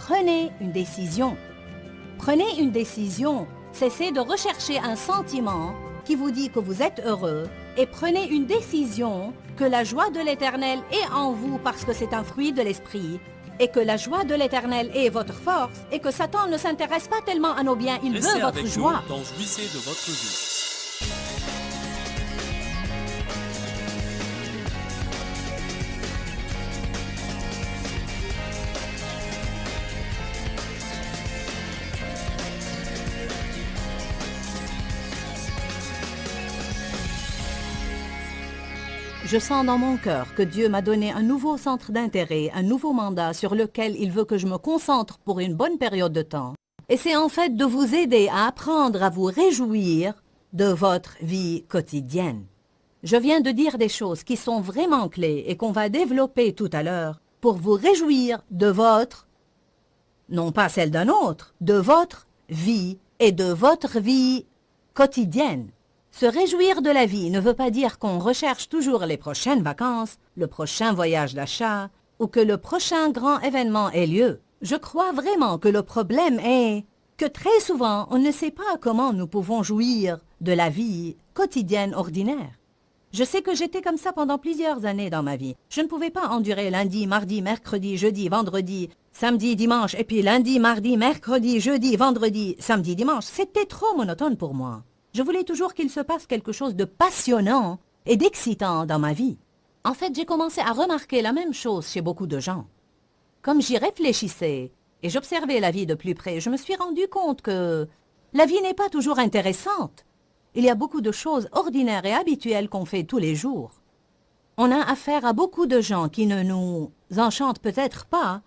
prenez une décision. Prenez une décision, cessez de rechercher un sentiment qui vous dit que vous êtes heureux et prenez une décision que la joie de l'Éternel est en vous parce que c'est un fruit de l'esprit et que la joie de l'Éternel est votre force et que Satan ne s'intéresse pas tellement à nos biens, il veut votre joie. Restez avec nous dans Jouissez de votre vie. Je sens dans mon cœur que Dieu m'a donné un nouveau centre d'intérêt, un nouveau mandat sur lequel il veut que je me concentre pour une bonne période de temps. Et c'est en fait de vous aider à apprendre à vous réjouir de votre vie quotidienne. Je viens de dire des choses qui sont vraiment clés et qu'on va développer tout à l'heure pour vous réjouir de votre, non pas celle d'un autre, de votre vie et de votre vie quotidienne. Se réjouir de la vie ne veut pas dire qu'on recherche toujours les prochaines vacances, le prochain voyage d'achat ou que le prochain grand événement ait lieu. Je crois vraiment que le problème est que très souvent, on ne sait pas comment nous pouvons jouir de la vie quotidienne ordinaire. Je sais que j'étais comme ça pendant plusieurs années dans ma vie. Je ne pouvais pas endurer lundi, mardi, mercredi, jeudi, vendredi, samedi, dimanche, et puis lundi, mardi, mercredi, jeudi, vendredi, samedi, dimanche. C'était trop monotone pour moi. Je voulais toujours qu'il se passe quelque chose de passionnant et d'excitant dans ma vie. En fait, j'ai commencé à remarquer la même chose chez beaucoup de gens. Comme j'y réfléchissais et j'observais la vie de plus près, je me suis rendu compte que la vie n'est pas toujours intéressante. Il y a beaucoup de choses ordinaires et habituelles qu'on fait tous les jours. On a affaire à beaucoup de gens qui ne nous enchantent peut-être pas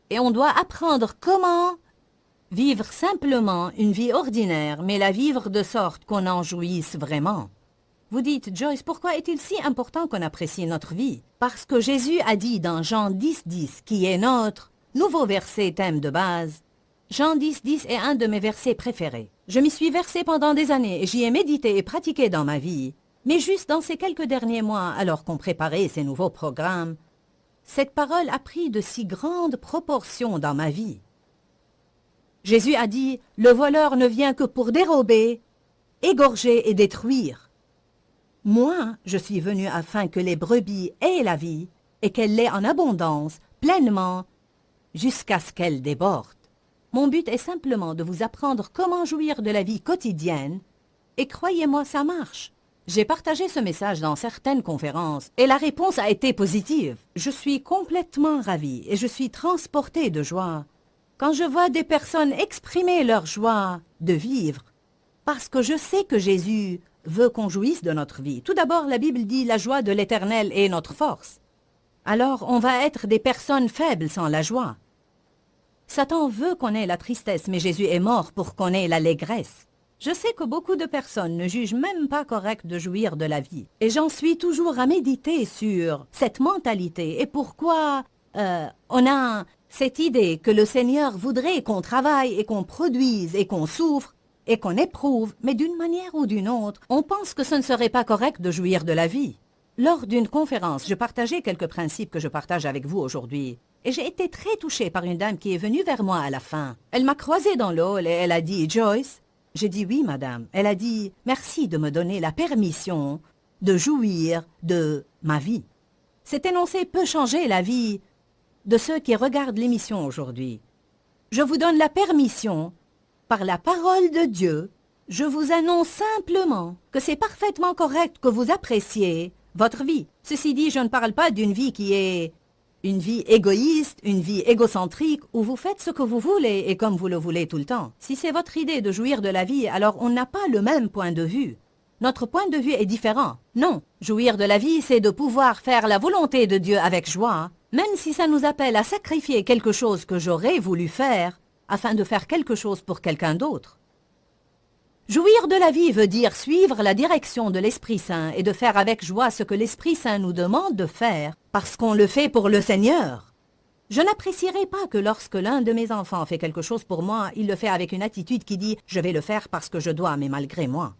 et on doit apprendre comment vivre simplement une vie ordinaire, mais la vivre de sorte qu'on en jouisse vraiment. Vous dites, Joyce, pourquoi est-il si important qu'on apprécie notre vie? Parce que Jésus a dit dans Jean 10, qui est notre nouveau verset thème de base. Jean 10 est un de mes versets préférés. Je m'y suis versé pendant des années et j'y ai médité et pratiqué dans ma vie. Mais juste dans ces quelques derniers mois, alors qu'on préparait ces nouveaux programmes, cette parole a pris de si grandes proportions dans ma vie. Jésus a dit, « Le voleur ne vient que pour dérober, égorger et détruire. Moi, je suis venu afin que les brebis aient la vie et qu'elle l'ait en abondance, pleinement, jusqu'à ce qu'elle déborde. » Mon but est simplement de vous apprendre comment jouir de la vie quotidienne et croyez-moi, ça marche. J'ai partagé ce message dans certaines conférences et la réponse a été positive. Je suis complètement ravie et je suis transportée de joie quand je vois des personnes exprimer leur joie de vivre, parce que je sais que Jésus veut qu'on jouisse de notre vie. Tout d'abord, la Bible dit « La joie de l'Éternel est notre force ». Alors, on va être des personnes faibles sans la joie. Satan veut qu'on ait la tristesse, mais Jésus est mort pour qu'on ait l'allégresse. Je sais que beaucoup de personnes ne jugent même pas correct de jouir de la vie. Et j'en suis toujours à méditer sur cette mentalité et pourquoi on a cette idée que le Seigneur voudrait qu'on travaille et qu'on produise et qu'on souffre et qu'on éprouve, mais d'une manière ou d'une autre, on pense que ce ne serait pas correct de jouir de la vie. Lors d'une conférence, je partageais quelques principes que je partage avec vous aujourd'hui. Et j'ai été très touchée par une dame qui est venue vers moi à la fin. Elle m'a croisée dans le hall et elle a dit « Joyce ?» J'ai dit « Oui, madame ». Elle a dit « Merci de me donner la permission de jouir de ma vie. » Cet énoncé peut changer la vie de ceux qui regardent l'émission aujourd'hui. Je vous donne la permission, par la parole de Dieu, je vous annonce simplement que c'est parfaitement correct que vous appréciez votre vie. Ceci dit, je ne parle pas d'une vie qui est une vie égoïste, une vie égocentrique, où vous faites ce que vous voulez et comme vous le voulez tout le temps. Si c'est votre idée de jouir de la vie, alors on n'a pas le même point de vue. Notre point de vue est différent. Non, jouir de la vie, c'est de pouvoir faire la volonté de Dieu avec joie, même si ça nous appelle à sacrifier quelque chose que j'aurais voulu faire, afin de faire quelque chose pour quelqu'un d'autre. Jouir de la vie veut dire suivre la direction de l'Esprit Saint et de faire avec joie ce que l'Esprit Saint nous demande de faire, parce qu'on le fait pour le Seigneur. Je n'apprécierai pas que lorsque l'un de mes enfants fait quelque chose pour moi, il le fait avec une attitude qui dit « je vais le faire parce que je dois, mais malgré moi ».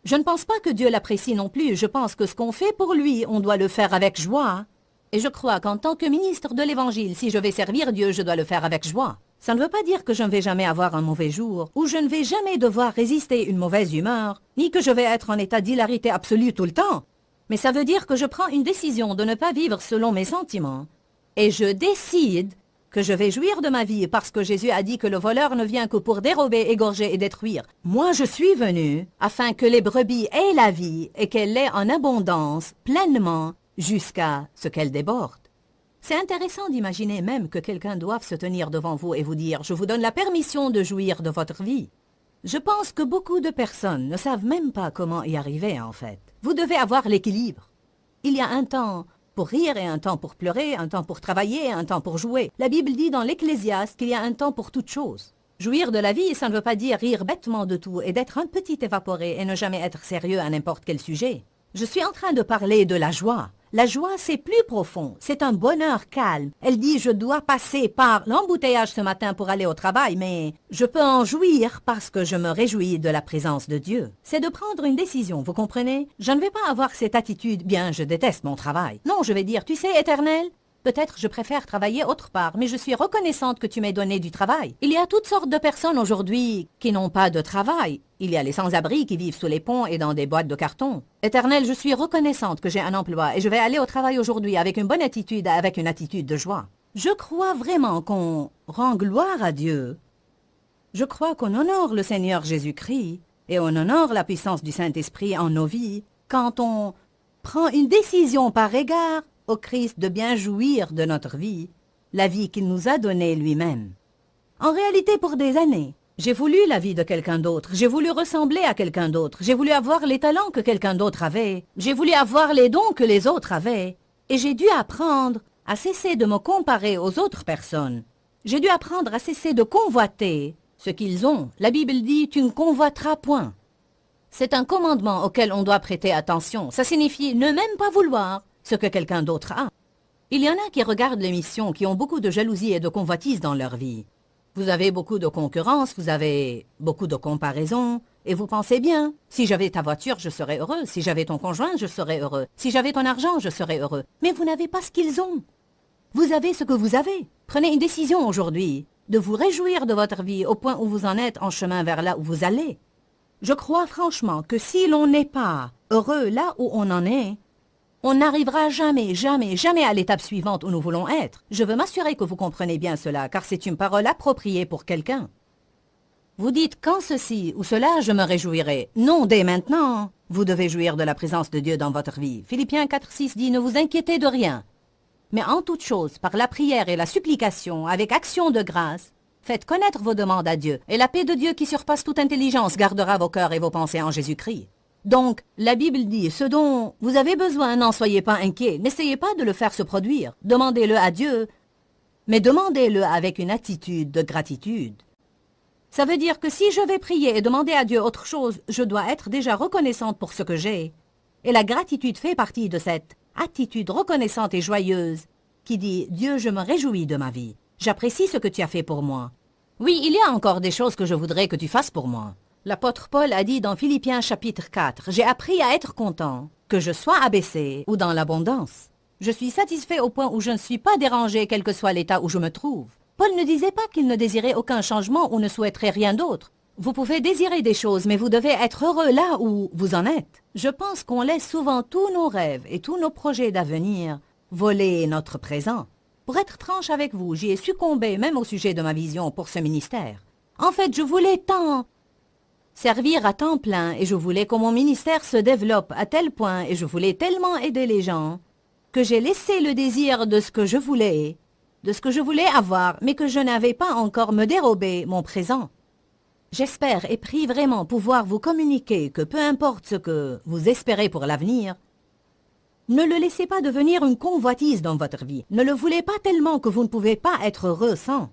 Je ne pense pas que Dieu l'apprécie non plus, je pense que ce qu'on fait pour lui, on doit le faire avec joie. Et je crois qu'en tant que ministre de l'Évangile, si je vais servir Dieu, je dois le faire avec joie. Ça ne veut pas dire que je ne vais jamais avoir un mauvais jour, ou je ne vais jamais devoir résister une mauvaise humeur, ni que je vais être en état d'hilarité absolue tout le temps. Mais ça veut dire que je prends une décision de ne pas vivre selon mes sentiments. Et je décide que je vais jouir de ma vie parce que Jésus a dit que le voleur ne vient que pour dérober, égorger et détruire. Moi, je suis venu afin que les brebis aient la vie et qu'elle l'ait en abondance, pleinement, jusqu'à ce qu'elle déborde. C'est intéressant d'imaginer même que quelqu'un doive se tenir devant vous et vous dire « Je vous donne la permission de jouir de votre vie ». Je pense que beaucoup de personnes ne savent même pas comment y arriver en fait. Vous devez avoir l'équilibre. Il y a un temps pour rire et un temps pour pleurer, un temps pour travailler et un temps pour jouer. La Bible dit dans l'Ecclésiaste qu'il y a un temps pour toute chose. Jouir de la vie, ça ne veut pas dire rire bêtement de tout et d'être un petit évaporé et ne jamais être sérieux à n'importe quel sujet. Je suis en train de parler de la joie. La joie, c'est plus profond, c'est un bonheur calme. Elle dit, je dois passer par l'embouteillage ce matin pour aller au travail, mais je peux en jouir parce que je me réjouis de la présence de Dieu. C'est de prendre une décision, vous comprenez? Je ne vais pas avoir cette attitude, bien, je déteste mon travail. Non, je vais dire, tu sais, Éternel, peut-être je préfère travailler autre part, mais je suis reconnaissante que tu m'aies donné du travail. Il y a toutes sortes de personnes aujourd'hui qui n'ont pas de travail. Il y a les sans-abri qui vivent sous les ponts et dans des boîtes de carton. Éternel, je suis reconnaissante que j'ai un emploi et je vais aller au travail aujourd'hui avec une bonne attitude, avec une attitude de joie. Je crois vraiment qu'on rend gloire à Dieu. Je crois qu'on honore le Seigneur Jésus-Christ et on honore la puissance du Saint-Esprit en nos vies quand on prend une décision par égard au Christ de bien jouir de notre vie, la vie qu'il nous a donnée lui-même. En réalité, pour des années, j'ai voulu la vie de quelqu'un d'autre, j'ai voulu ressembler à quelqu'un d'autre, j'ai voulu avoir les talents que quelqu'un d'autre avait, j'ai voulu avoir les dons que les autres avaient, et j'ai dû apprendre à cesser de me comparer aux autres personnes. J'ai dû apprendre à cesser de convoiter ce qu'ils ont. La Bible dit « tu ne convoiteras point ». C'est un commandement auquel on doit prêter attention. Ça signifie ne même pas vouloir ce que quelqu'un d'autre a. Il y en a qui regardent l'émission, qui ont beaucoup de jalousie et de convoitise dans leur vie. Vous avez beaucoup de concurrence, vous avez beaucoup de comparaisons, et vous pensez bien, si j'avais ta voiture, je serais heureux, si j'avais ton conjoint, je serais heureux, si j'avais ton argent, je serais heureux. Mais vous n'avez pas ce qu'ils ont. Vous avez ce que vous avez. Prenez une décision aujourd'hui, de vous réjouir de votre vie au point où vous en êtes en chemin vers là où vous allez. Je crois franchement que si l'on n'est pas heureux là où on en est, on n'arrivera jamais, jamais, jamais à l'étape suivante où nous voulons être. Je veux m'assurer que vous comprenez bien cela, car c'est une parole appropriée pour quelqu'un. Vous dites, quand ceci ou cela, je me réjouirai. Non, dès maintenant, vous devez jouir de la présence de Dieu dans votre vie. Philippiens 4,6 dit, ne vous inquiétez de rien. Mais en toute chose, par la prière et la supplication, avec action de grâce, faites connaître vos demandes à Dieu, et la paix de Dieu qui surpasse toute intelligence gardera vos cœurs et vos pensées en Jésus-Christ. Donc, la Bible dit, ce dont vous avez besoin, n'en soyez pas inquiets, n'essayez pas de le faire se produire, demandez-le à Dieu, mais demandez-le avec une attitude de gratitude. Ça veut dire que si je vais prier et demander à Dieu autre chose, je dois être déjà reconnaissante pour ce que j'ai. Et la gratitude fait partie de cette attitude reconnaissante et joyeuse qui dit, Dieu, je me réjouis de ma vie, j'apprécie ce que tu as fait pour moi. Oui, il y a encore des choses que je voudrais que tu fasses pour moi. L'apôtre Paul a dit dans Philippiens chapitre 4, « J'ai appris à être content, que je sois abaissé ou dans l'abondance. Je suis satisfait au point où je ne suis pas dérangé quel que soit l'état où je me trouve. » Paul ne disait pas qu'il ne désirait aucun changement ou ne souhaiterait rien d'autre. Vous pouvez désirer des choses, mais vous devez être heureux là où vous en êtes. Je pense qu'on laisse souvent tous nos rêves et tous nos projets d'avenir voler notre présent. Pour être franche avec vous, j'y ai succombé même au sujet de ma vision pour ce ministère. En fait, je voulais tant servir à temps plein et je voulais que mon ministère se développe à tel point et je voulais tellement aider les gens que j'ai laissé le désir de ce que je voulais, avoir, mais que je n'avais pas encore me dérober mon présent. J'espère et prie vraiment pouvoir vous communiquer que peu importe ce que vous espérez pour l'avenir, ne le laissez pas devenir une convoitise dans votre vie. Ne le voulez pas tellement que vous ne pouvez pas être heureux sans.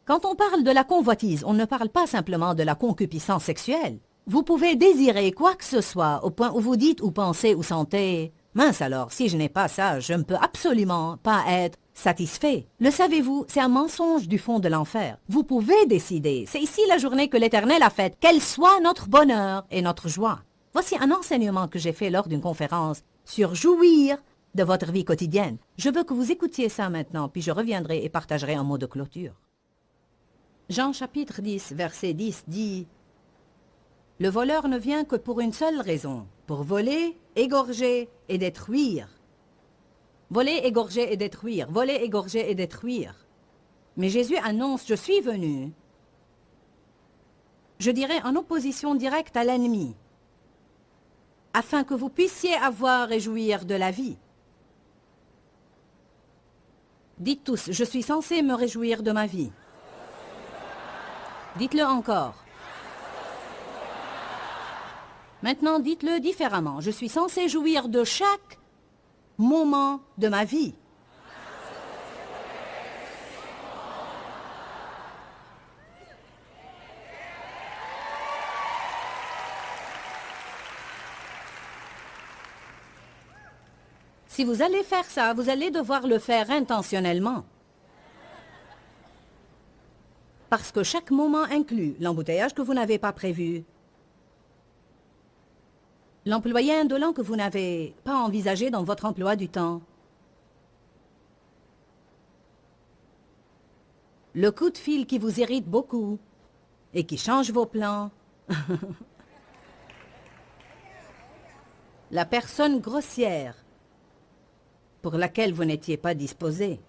Quand on parle de la convoitise, on ne parle pas simplement de la concupiscence sexuelle. Vous pouvez désirer quoi que ce soit au point où vous dites ou pensez ou sentez « Mince alors, si je n'ai pas ça, je ne peux absolument pas être satisfait. » Le savez-vous, c'est un mensonge du fond de l'enfer. Vous pouvez décider. C'est ici la journée que l'Éternel a faite. Quel soit notre bonheur et notre joie. Voici un enseignement que j'ai fait lors d'une conférence sur jouir de votre vie quotidienne. Je veux que vous écoutiez ça maintenant, puis je reviendrai et partagerai un mot de clôture. Jean chapitre 10, verset 10 dit « Le voleur ne vient que pour une seule raison, pour voler, égorger et détruire. » Voler, égorger et détruire, voler, égorger et détruire. Mais Jésus annonce « Je suis venu », je dirais en opposition directe à l'ennemi, afin que vous puissiez avoir et jouir de la vie. Dites tous, je suis censé me réjouir de ma vie. Dites-le encore. Maintenant, dites-le différemment. Je suis censé jouir de chaque moment de ma vie. Si vous allez faire ça, vous allez devoir le faire intentionnellement. Parce que chaque moment inclut l'embouteillage que vous n'avez pas prévu, l'employé indolent que vous n'avez pas envisagé dans votre emploi du temps, le coup de fil qui vous irrite beaucoup et qui change vos plans, la personne grossière pour laquelle vous n'étiez pas disposé.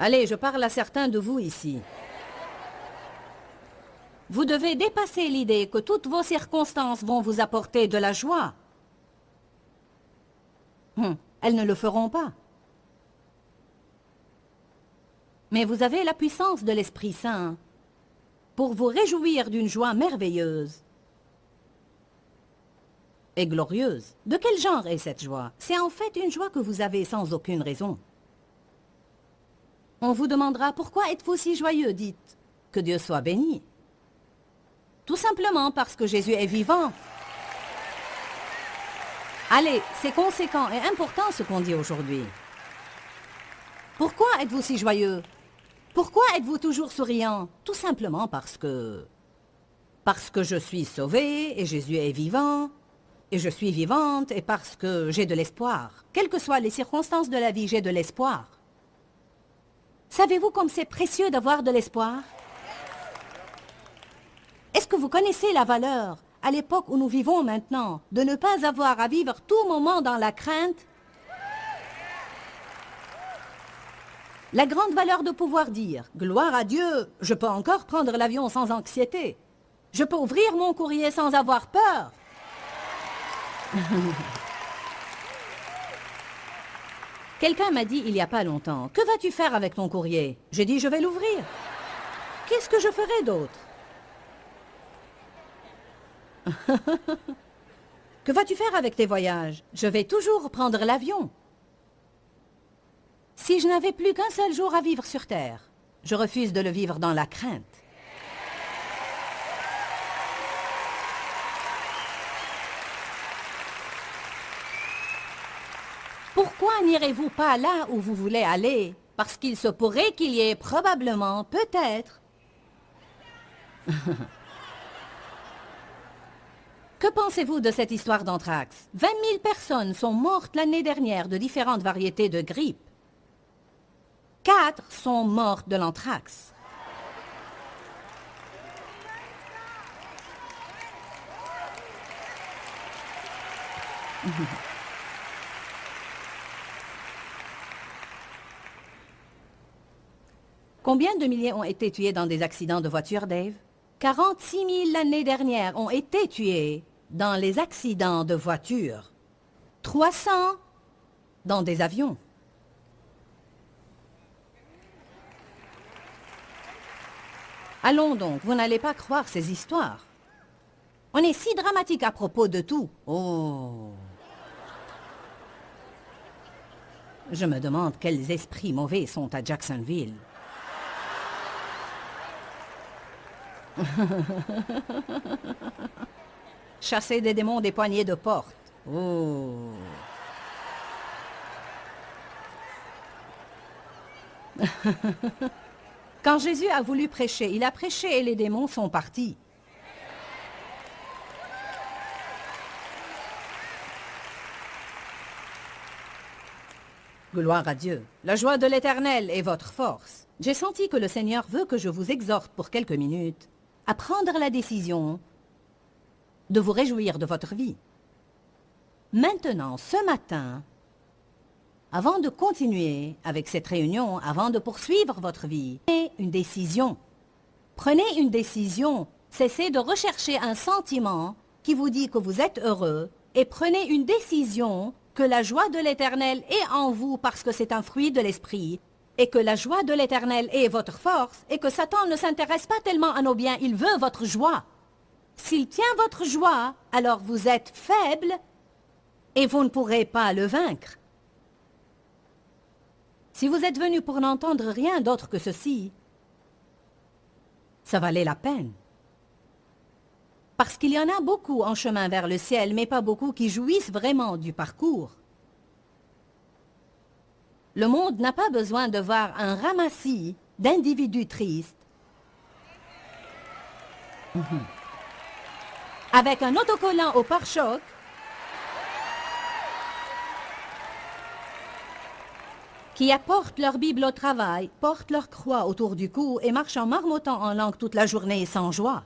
Allez, je parle à certains de vous ici. Vous devez dépasser l'idée que toutes vos circonstances vont vous apporter de la joie. Elles ne le feront pas. Mais vous avez la puissance de l'Esprit Saint pour vous réjouir d'une joie merveilleuse et glorieuse. De quel genre est cette joie? C'est en fait une joie que vous avez sans aucune raison. On vous demandera, pourquoi êtes-vous si joyeux? Dites, que Dieu soit béni. Tout simplement parce que Jésus est vivant. Allez, c'est conséquent et important ce qu'on dit aujourd'hui. Pourquoi êtes-vous si joyeux? Pourquoi êtes-vous toujours souriant? Tout simplement parce que je suis sauvé et Jésus est vivant. Et je suis vivante et parce que j'ai de l'espoir. Quelles que soient les circonstances de la vie, j'ai de l'espoir. Savez-vous comme c'est précieux d'avoir de l'espoir? Est-ce que vous connaissez la valeur, à l'époque où nous vivons maintenant, de ne pas avoir à vivre tout moment dans la crainte? La grande valeur de pouvoir dire « Gloire à Dieu, je peux encore prendre l'avion sans anxiété. Je peux ouvrir mon courrier sans avoir peur. » Quelqu'un m'a dit il n'y a pas longtemps, « Que vas-tu faire avec ton courrier ?» J'ai dit « Je vais l'ouvrir. » Qu'est-ce que je ferai d'autre? Que vas-tu faire avec tes voyages? Je vais toujours prendre l'avion. Si je n'avais plus qu'un seul jour à vivre sur Terre, je refuse de le vivre dans la crainte. Pourquoi n'irez-vous pas là où vous voulez aller? Parce qu'il se pourrait qu'il y ait probablement, peut-être. Que pensez-vous de cette histoire d'anthrax? 20 000 personnes sont mortes l'année dernière de différentes variétés de grippe. 4 sont mortes de l'anthrax. Combien de milliers ont été tués dans des accidents de voiture, Dave? 46 000 l'année dernière ont été tués dans les accidents de voiture. 300 dans des avions. Allons donc, vous n'allez pas croire ces histoires. On est si dramatique à propos de tout. Oh! Je me demande quels esprits mauvais sont à Jacksonville. Chasser des démons des poignées de porte. Oh! Quand Jésus a voulu prêcher, il a prêché et les démons sont partis. Gloire à Dieu. La joie de l'Éternel est votre force. J'ai senti que le Seigneur veut que je vous exhorte pour quelques minutes à prendre la décision de vous réjouir de votre vie. Maintenant, ce matin, avant de continuer avec cette réunion, avant de poursuivre votre vie, prenez une décision. Prenez une décision. Cessez de rechercher un sentiment qui vous dit que vous êtes heureux et prenez une décision que la joie de l'Éternel est en vous parce que c'est un fruit de l'esprit et que la joie de l'Éternel est votre force et que Satan ne s'intéresse pas tellement à nos biens, il veut votre joie. S'il tient votre joie, alors vous êtes faible et vous ne pourrez pas le vaincre. Si vous êtes venu pour n'entendre rien d'autre que ceci, ça valait la peine. Parce qu'il y en a beaucoup en chemin vers le ciel, mais pas beaucoup qui jouissent vraiment du parcours. Le monde n'a pas besoin de voir un ramassis d'individus tristes avec un autocollant au pare-choc qui apportent leur Bible au travail, portent leur croix autour du cou et marchent en marmottant en langue toute la journée sans joie.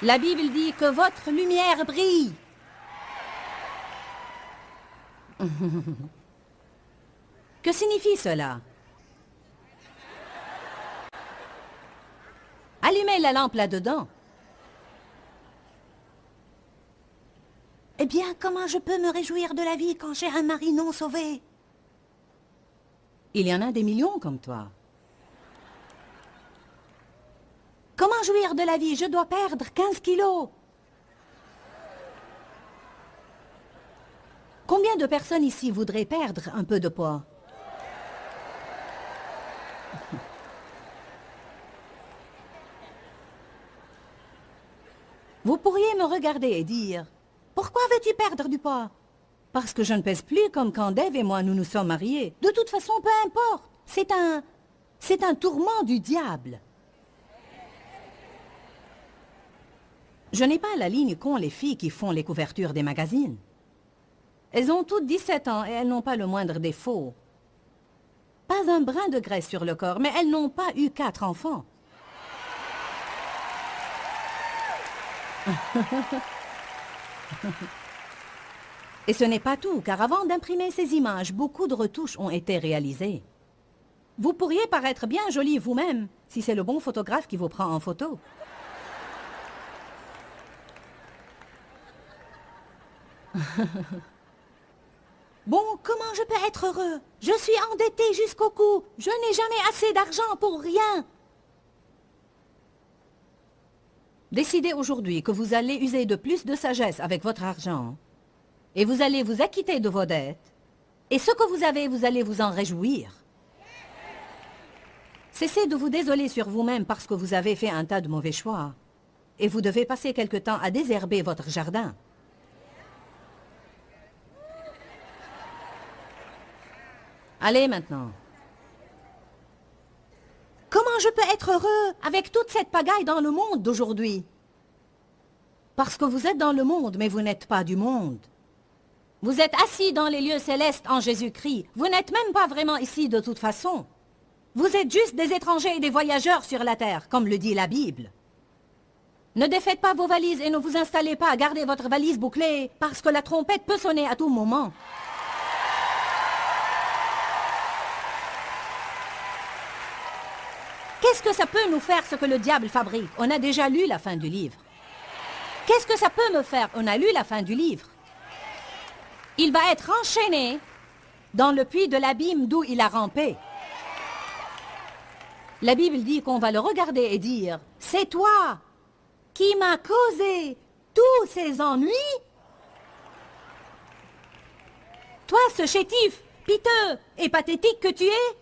La Bible dit que votre lumière brille. Que signifie cela? Allumez la lampe là-dedans. Eh bien, comment je peux me réjouir de la vie quand j'ai un mari non sauvé? Il y en a des millions comme toi. Comment jouir de la vie? Je dois perdre 15 kilos. Combien de personnes ici voudraient perdre un peu de poids? Vous pourriez me regarder et dire, « Pourquoi veux-tu perdre du poids? » Parce que je ne pèse plus comme quand Dave et moi nous nous sommes mariés. De toute façon, peu importe. C'est un tourment du diable. Je n'ai pas la ligne qu'ont les filles qui font les couvertures des magazines. Elles ont toutes 17 ans et elles n'ont pas le moindre défaut. Pas un brin de graisse sur le corps, mais elles n'ont pas eu 4 enfants. Et ce n'est pas tout, car avant d'imprimer ces images, beaucoup de retouches ont été réalisées. Vous pourriez paraître bien jolie vous-même, si c'est le bon photographe qui vous prend en photo. Bon, comment je peux être heureux? Je suis endetté jusqu'au cou. Je n'ai jamais assez d'argent pour rien. Décidez aujourd'hui que vous allez user de plus de sagesse avec votre argent et vous allez vous acquitter de vos dettes et ce que vous avez, vous allez vous en réjouir. Cessez de vous désoler sur vous-même parce que vous avez fait un tas de mauvais choix et vous devez passer quelque temps à désherber votre jardin. Allez maintenant. Comment je peux être heureux avec toute cette pagaille dans le monde d'aujourd'hui? Parce que vous êtes dans le monde, mais vous n'êtes pas du monde. Vous êtes assis dans les lieux célestes en Jésus-Christ. Vous n'êtes même pas vraiment ici de toute façon. Vous êtes juste des étrangers et des voyageurs sur la terre, comme le dit la Bible. Ne défaites pas vos valises et ne vous installez pas à garder votre valise bouclée, parce que la trompette peut sonner à tout moment. Qu'est-ce que ça peut nous faire ce que le diable fabrique? On a déjà lu la fin du livre. Qu'est-ce que ça peut me faire? On a lu la fin du livre. Il va être enchaîné dans le puits de l'abîme d'où il a rampé. La Bible dit qu'on va le regarder et dire, « C'est toi qui m'as causé tous ces ennuis? Toi, ce chétif, piteux et pathétique que tu es?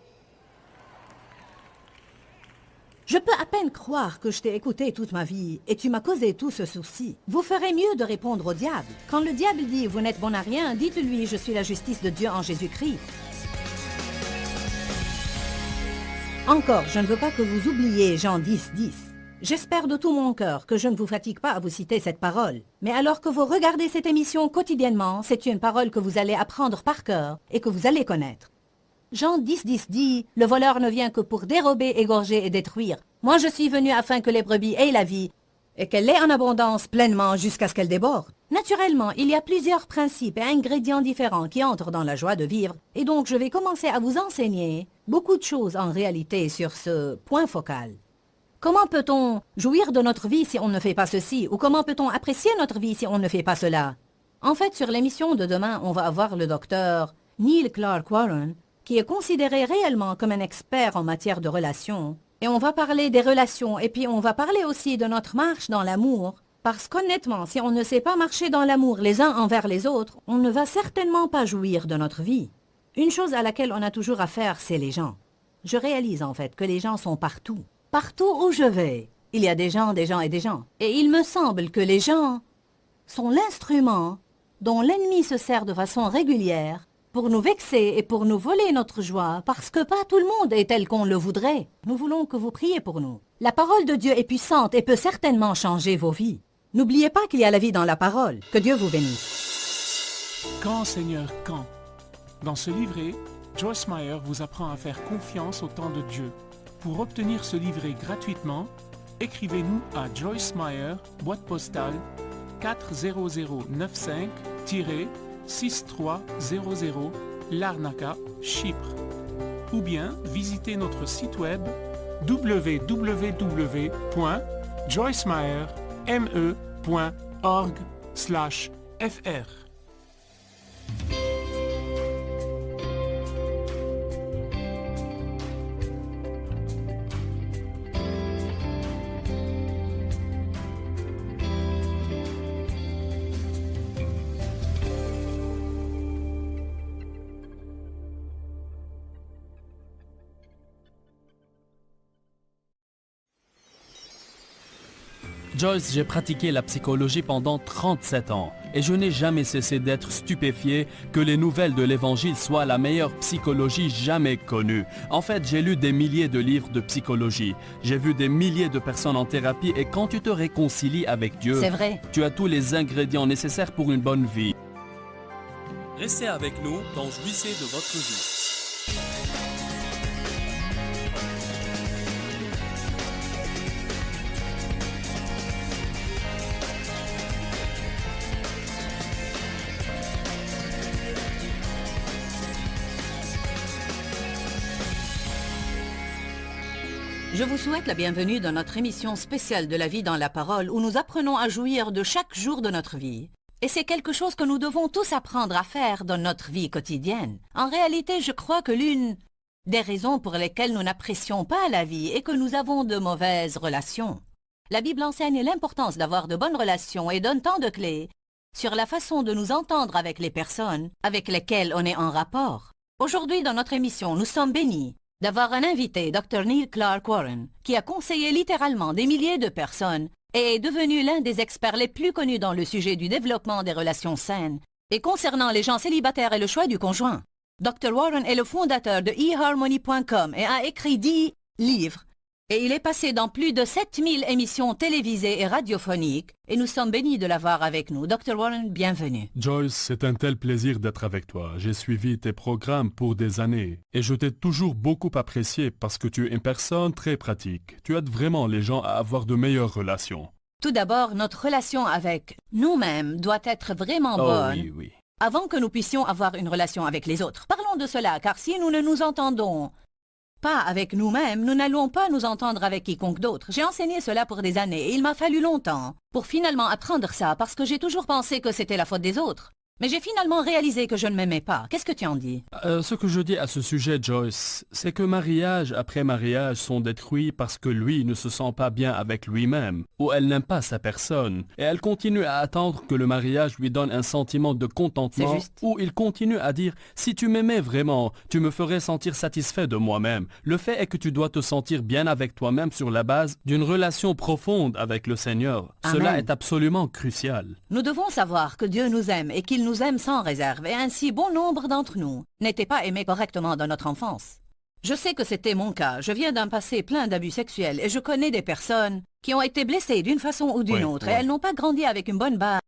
Je peux à peine croire que je t'ai écouté toute ma vie et tu m'as causé tout ce souci. Vous ferez mieux de répondre au diable. Quand le diable dit « Vous n'êtes bon à rien », dites-lui « Je suis la justice de Dieu en Jésus-Christ ». Encore, je ne veux pas que vous oubliez Jean 10, 10. J'espère de tout mon cœur que je ne vous fatigue pas à vous citer cette parole. Mais alors que vous regardez cette émission quotidiennement, c'est une parole que vous allez apprendre par cœur et que vous allez connaître. Jean 10,10 dit « Le voleur ne vient que pour dérober, égorger et détruire. Moi je suis venu afin que les brebis aient la vie et qu'elle l'ait en abondance pleinement jusqu'à ce qu'elle déborde. » Naturellement, il y a plusieurs principes et ingrédients différents qui entrent dans la joie de vivre. Et donc je vais commencer à vous enseigner beaucoup de choses en réalité sur ce point focal. Comment peut-on jouir de notre vie si on ne fait pas ceci? Ou comment peut-on apprécier notre vie si on ne fait pas cela? En fait, sur l'émission de demain, on va avoir le docteur Neil Clark Warren, qui est considéré réellement comme un expert en matière de relations. Et on va parler des relations, et puis on va parler aussi de notre marche dans l'amour. Parce qu'honnêtement, si on ne sait pas marcher dans l'amour les uns envers les autres, on ne va certainement pas jouir de notre vie. Une chose à laquelle on a toujours affaire, c'est les gens. Je réalise en fait que les gens sont partout. Partout où je vais, il y a des gens, des gens et des gens. Et il me semble que les gens sont l'instrument dont l'ennemi se sert de façon régulière pour nous vexer et pour nous voler notre joie, parce que pas tout le monde est tel qu'on le voudrait. Nous voulons que vous priez pour nous. La parole de Dieu est puissante et peut certainement changer vos vies. N'oubliez pas qu'il y a la vie dans la parole. Que Dieu vous bénisse. Quand, Seigneur, quand? Dans ce livret, Joyce Meyer vous apprend à faire confiance au temps de Dieu. Pour obtenir ce livret gratuitement, écrivez-nous à Joyce Meyer, boîte postale 40095-6300 Larnaca, Chypre. Ou bien visitez notre site web www.joycemeyer.org/fr. Joyce, j'ai pratiqué la psychologie pendant 37 ans et je n'ai jamais cessé d'être stupéfié que les nouvelles de l'Évangile soient la meilleure psychologie jamais connue. En fait, j'ai lu des milliers de livres de psychologie, j'ai vu des milliers de personnes en thérapie et quand tu te réconcilies avec Dieu, C'est vrai. tu as tous les ingrédients nécessaires pour une bonne vie. Restez avec nous dans Jouissez de votre vie. Je vous souhaite la bienvenue dans notre émission spéciale de la vie dans la parole où nous apprenons à jouir de chaque jour de notre vie. Et c'est quelque chose que nous devons tous apprendre à faire dans notre vie quotidienne. En réalité, je crois que l'une des raisons pour lesquelles nous n'apprécions pas la vie est que nous avons de mauvaises relations. La Bible enseigne l'importance d'avoir de bonnes relations et donne tant de clés sur la façon de nous entendre avec les personnes avec lesquelles on est en rapport. Aujourd'hui, dans notre émission, nous sommes bénis d'avoir un invité, Dr. Neil Clark Warren, qui a conseillé littéralement des milliers de personnes et est devenu l'un des experts les plus connus dans le sujet du développement des relations saines et concernant les gens célibataires et le choix du conjoint. Dr. Warren est le fondateur de eHarmony.com et a écrit 10 livres. Et il est passé dans plus de 7000 émissions télévisées et radiophoniques et nous sommes bénis de l'avoir avec nous. Dr. Warren, bienvenue. Joyce, c'est un tel plaisir d'être avec toi. J'ai suivi tes programmes pour des années et je t'ai toujours beaucoup apprécié parce que tu es une personne très pratique. Tu aides vraiment les gens à avoir de meilleures relations. Tout d'abord, notre relation avec nous-mêmes doit être vraiment bonne Oui. avant que nous puissions avoir une relation avec les autres. Parlons de cela, car si nous ne nous entendons pas avec nous-mêmes, nous n'allons pas nous entendre avec quiconque d'autre. J'ai enseigné cela pour des années et il m'a fallu longtemps pour finalement apprendre ça parce que j'ai toujours pensé que c'était la faute des autres. Mais j'ai finalement réalisé que je ne m'aimais pas. Qu'est-ce que tu en dis? Ce que je dis à ce sujet, Joyce, c'est que mariage après mariage sont détruits parce que lui ne se sent pas bien avec lui-même, ou elle n'aime pas sa personne, et elle continue à attendre que le mariage lui donne un sentiment de contentement, ou il continue à dire « Si tu m'aimais vraiment, tu me ferais sentir satisfait de moi-même ». Le fait est que tu dois te sentir bien avec toi-même sur la base d'une relation profonde avec le Seigneur. Amen. Cela est absolument crucial. Nous devons savoir que Dieu nous aime et qu'il nous aime sans réserve, et ainsi bon nombre d'entre nous n'étaient pas aimés correctement dans notre enfance. Je sais que c'était mon cas. Je viens d'un passé plein d'abus sexuels et je connais des personnes qui ont été blessées d'une façon ou d'une autre et elles n'ont pas grandi avec une bonne base.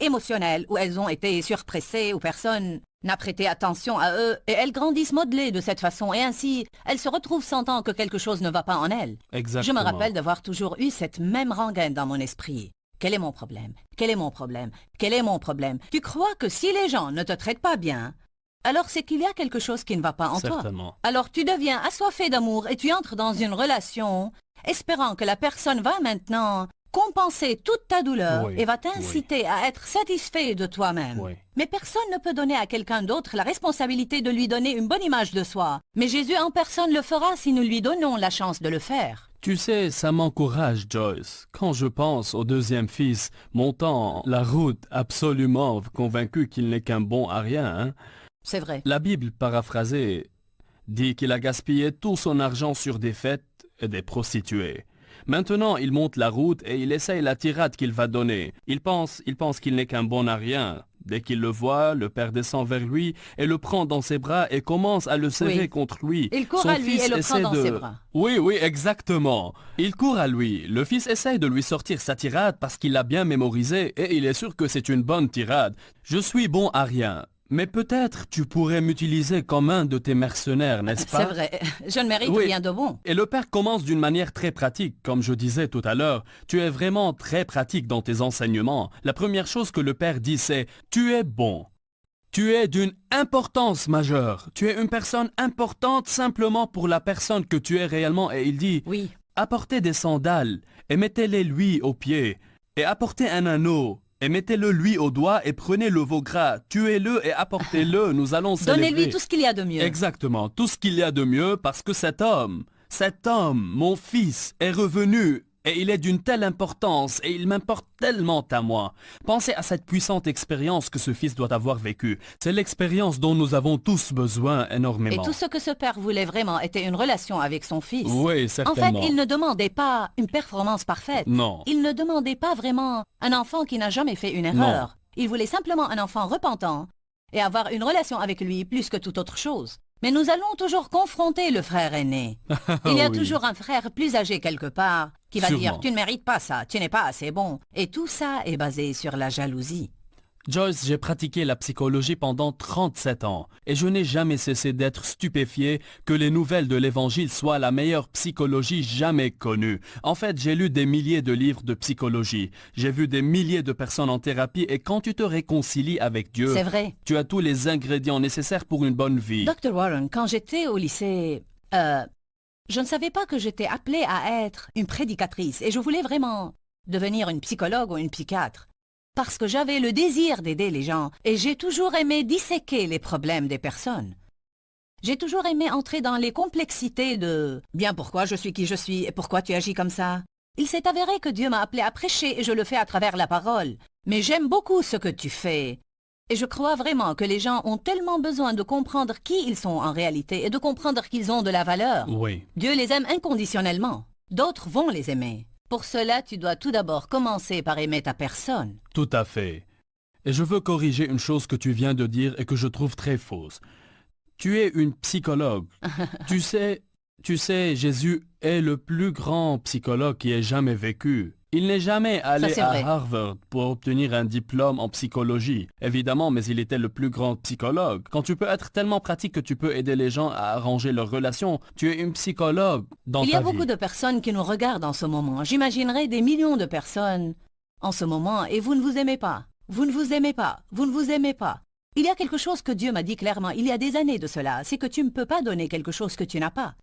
Émotionnelles où elles ont été surpressées, où personne n'a prêté attention à eux, et elles grandissent modelées de cette façon, et ainsi, elles se retrouvent sentant que quelque chose ne va pas en elles. Exactement. Je me rappelle d'avoir toujours eu cette même rengaine dans mon esprit. Quel est mon problème? Quel est mon problème? Quel est mon problème? Tu crois que si les gens ne te traitent pas bien, alors c'est qu'il y a quelque chose qui ne va pas en toi. Alors tu deviens assoiffé d'amour et tu entres dans une relation, espérant que la personne va maintenant compenser toute ta douleur et va t'inciter à être satisfait de toi-même. Mais personne ne peut donner à quelqu'un d'autre la responsabilité de lui donner une bonne image de soi. Mais Jésus en personne le fera si nous lui donnons la chance de le faire. Tu sais, ça m'encourage, Joyce. Quand je pense au deuxième fils montant la route absolument convaincu qu'il n'est qu'un bon à rien, hein. C'est vrai. La Bible, paraphrasée, dit qu'il a gaspillé tout son argent sur des fêtes et des prostituées. Maintenant, il monte la route et il essaye la tirade qu'il va donner. Il pense qu'il n'est qu'un bon à rien. Dès qu'il le voit, le père descend vers lui et le prend dans ses bras et commence à le serrer contre lui. Il court à lui et le prend dans ses bras. Oui, exactement. Il court à lui. Le fils essaye de lui sortir sa tirade parce qu'il l'a bien mémorisée et il est sûr que c'est une bonne tirade. Je suis bon à rien. Mais peut-être tu pourrais m'utiliser comme un de tes mercenaires, n'est-ce pas? C'est vrai, je ne mérite rien de bon. Et le père commence d'une manière très pratique, comme je disais tout à l'heure. Tu es vraiment très pratique dans tes enseignements. La première chose que le père dit, c'est « Tu es bon. Tu es d'une importance majeure. Tu es une personne importante simplement pour la personne que tu es réellement. » Et il dit « Apportez des sandales et mettez-les lui aux pieds. Et apportez un anneau. » Et mettez-le lui au doigt et prenez le veau gras, tuez-le et apportez-le, nous allons célébrer. Donnez-lui tout ce qu'il y a de mieux. Exactement, tout ce qu'il y a de mieux parce que cet homme, mon fils, est revenu Et il est d'une telle importance et il m'importe tellement à moi. Pensez à cette puissante expérience que ce fils doit avoir vécue. C'est l'expérience dont nous avons tous besoin énormément. Et tout ce que ce père voulait vraiment était une relation avec son fils. Oui, En certainement. fait, il ne demandait pas une performance parfaite. Non. Il ne demandait pas vraiment un enfant qui n'a jamais fait une erreur. Il voulait simplement un enfant repentant et avoir une relation avec lui plus que toute autre chose. Mais nous allons toujours confronter le frère aîné. Il y a Oui. toujours un frère plus âgé quelque part qui va Sûrement. dire « tu ne mérites pas ça, tu n'es pas assez bon ». Et tout ça est basé sur la jalousie. Joyce, j'ai pratiqué la psychologie pendant 37 ans et je n'ai jamais cessé d'être stupéfié que les nouvelles de l'Évangile soient la meilleure psychologie jamais connue. En fait, j'ai lu des milliers de livres de psychologie, j'ai vu des milliers de personnes en thérapie et quand tu te réconcilies avec Dieu, C'est vrai. tu as tous les ingrédients nécessaires pour une bonne vie. Dr. Warren, quand j'étais au lycée, je ne savais pas que j'étais appelée à être une prédicatrice et je voulais vraiment devenir une psychologue ou une psychiatre. Parce que j'avais le désir d'aider les gens et j'ai toujours aimé disséquer les problèmes des personnes. J'ai toujours aimé entrer dans les complexités de « bien pourquoi je suis qui je suis et pourquoi tu agis comme ça ?» Il s'est avéré que Dieu m'a appelé à prêcher et je le fais à travers la parole. Mais j'aime beaucoup ce que tu fais. Et je crois vraiment que les gens ont tellement besoin de comprendre qui ils sont en réalité et de comprendre qu'ils ont de la valeur. Oui. Dieu les aime inconditionnellement. D'autres vont les aimer. Pour cela, tu dois tout d'abord commencer par aimer ta personne. Tout à fait. Et je veux corriger une chose que tu viens de dire et que je trouve très fausse. Tu es une psychologue. Tu sais, Jésus est le plus grand psychologue qui ait jamais vécu. Il n'est jamais allé c'est à vrai. Harvard pour obtenir un diplôme en psychologie. Évidemment, mais il était le plus grand psychologue. Quand tu peux être tellement pratique que tu peux aider les gens à arranger leurs relations, tu es une psychologue dans ta vie. Il y a beaucoup de personnes qui nous regardent en ce moment. J'imaginerai des millions de personnes en ce moment et vous ne vous aimez pas. Vous ne vous aimez pas. Vous ne vous aimez pas. Il y a quelque chose que Dieu m'a dit clairement il y a des années de cela. C'est que tu ne peux pas donner quelque chose que tu n'as pas.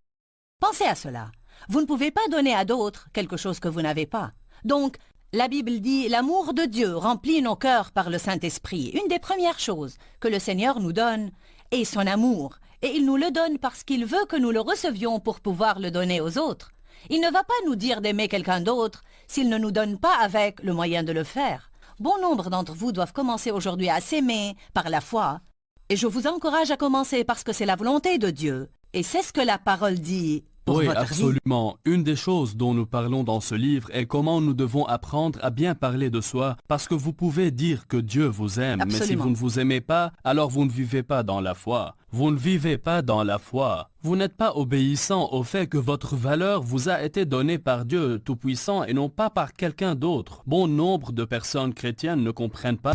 Pensez à cela. Vous ne pouvez pas donner à d'autres quelque chose que vous n'avez pas. Donc, la Bible dit « L'amour de Dieu remplit nos cœurs par le Saint-Esprit ». Une des premières choses que le Seigneur nous donne est son amour. Et il nous le donne parce qu'il veut que nous le recevions pour pouvoir le donner aux autres. Il ne va pas nous dire d'aimer quelqu'un d'autre s'il ne nous donne pas avec le moyen de le faire. Bon nombre d'entre vous doivent commencer aujourd'hui à s'aimer par la foi. Et je vous encourage à commencer parce que c'est la volonté de Dieu. Et c'est ce que la parole dit pour Oui, votre vie. absolument. Une des choses dont nous parlons dans ce livre est comment nous devons apprendre à bien parler de soi, parce que vous pouvez dire que Dieu vous aime, mais si Absolument. vous ne vous aimez pas, alors vous ne vivez pas dans la foi. Vous ne vivez pas dans la foi. Vous n'êtes pas obéissant au fait que votre valeur vous a été donnée par Dieu Tout-Puissant et non pas par quelqu'un d'autre. Bon nombre de personnes chrétiennes ne comprennent pas.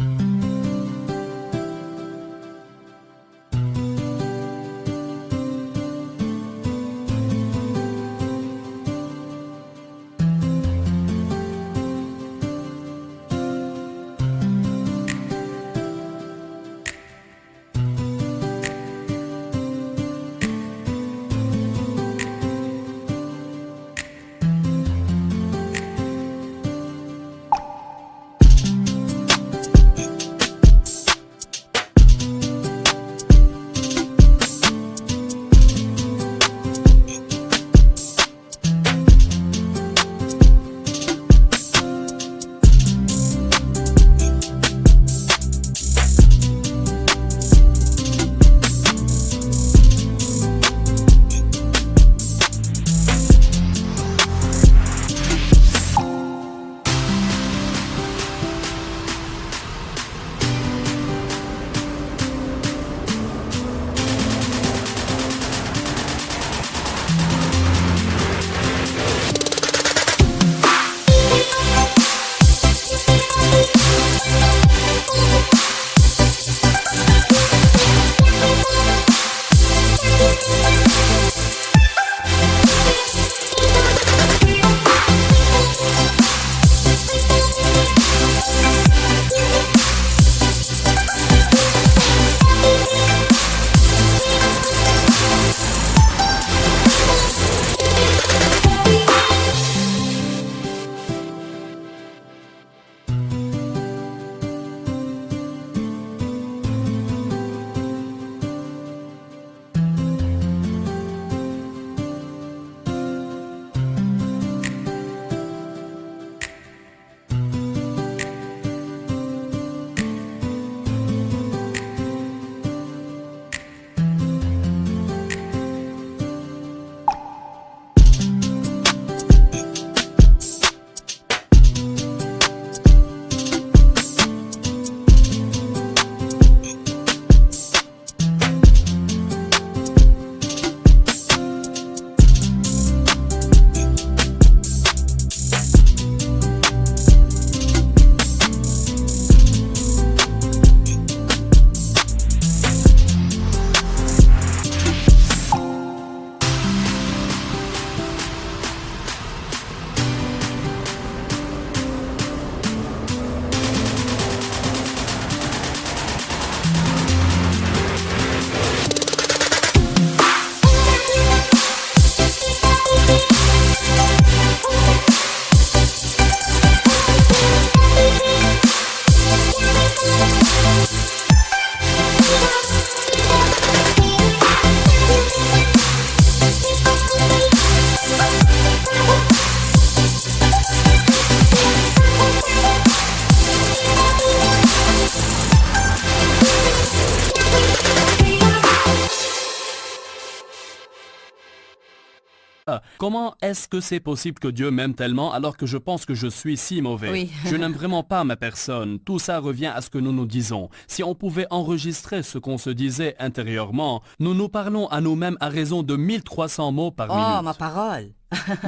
Comment est-ce que c'est possible que Dieu m'aime tellement alors que je pense que je suis si mauvais? Oui. Je n'aime vraiment pas ma personne. Tout ça revient à ce que nous nous disons. Si on pouvait enregistrer ce qu'on se disait intérieurement, nous nous parlons à nous-mêmes à raison de 1300 mots par Oh, minute. ma parole.